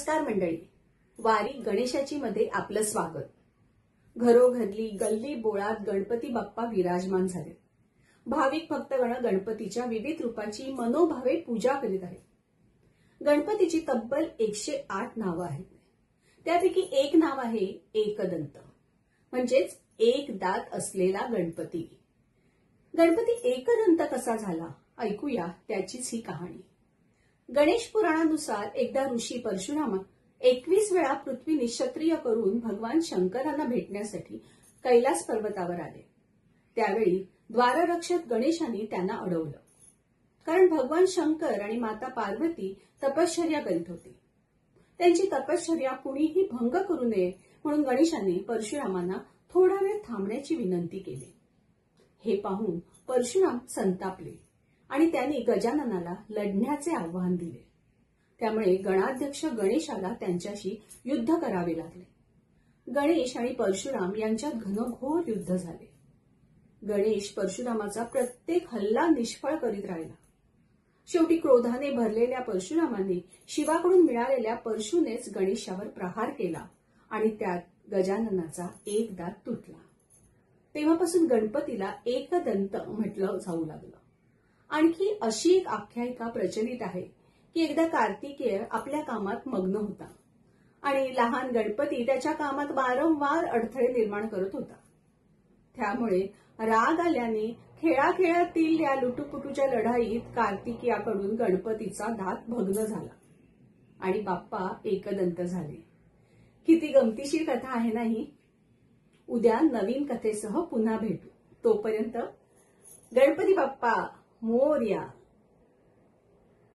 नमस्कार मंडळी, वारी गणेशाची मध्ये आपलं स्वागत। घरोघरली गल्ली बोळात गणपती बाप्पा विराजमान झाले। भाविक भक्तगण गणपतीच्या विविध रूपाची मनोभावे पूजा करीत आहेत। गणपतीची तब्बल 108 नावं आहेत। त्यापैकी एक नाव आहे एकदंत, म्हणजेच एक दात असलेला गणपती। गणपती एकदंत कसा झाला, ऐकूया त्याचीच ही कहाणी। गणेश पुराणानुसार एकदा ऋषी परशुराम 21 वेळा पृथ्वी निश्चत्रिय करून भगवान शंकरांना भेटण्यासाठी कैलास पर्वतावर आले। त्यावेळी द्वाररक्षक गणेशाने त्यांना अडवलं, कारण भगवान शंकर आणि माता पार्वती तपश्चर्या करीत होते। त्यांची तपश्चर्या कुणीही भंग करू नये म्हणून गणेशाने परशुरामांना थोडा वेळ थांबण्याची विनंती केली। हे पाहून परशुराम संतापले आणि त्यांनी गजाननाला लढण्याचे आव्हान दिले। त्यामुळे गणाध्यक्ष गणेशाला त्यांच्याशी युद्ध करावे लागले। गणेश आणि परशुराम यांच्यात घनघोर युद्ध झाले। गणेश परशुरामाचा प्रत्येक हल्ला निष्फळ करीत राहिला। शेवटी क्रोधाने भरलेल्या परशुरामाने शिवाकडून मिळालेल्या परशुनेच गणेशावर प्रहार केला आणि त्यात गजाननाचा एक दात तुटला। तेव्हापासून गणपतीला एकदंत म्हटलं जाऊ लागलं। आणखी अशी एक आख्यायिका प्रचलित आहे की एकदा कार्तिकेय आपल्या कामात मग्न होता आणि लहान गणपती त्याच्या कामात वारंवार अडथळे निर्माण करत होता। त्यामुळे राग आल्याने खेळाखेळातील या लुटुपुटूच्या लढाईत कार्तिकेयाकडून गणपतीचा दात भग्न झाला आणि बाप्पा एकदंत झाले। किती गमतीशीर कथा आहे ना ही। उद्या नवीन कथेसह पुन्हा भेटू। तोपर्यंत गणपती बाप्पा मोरया।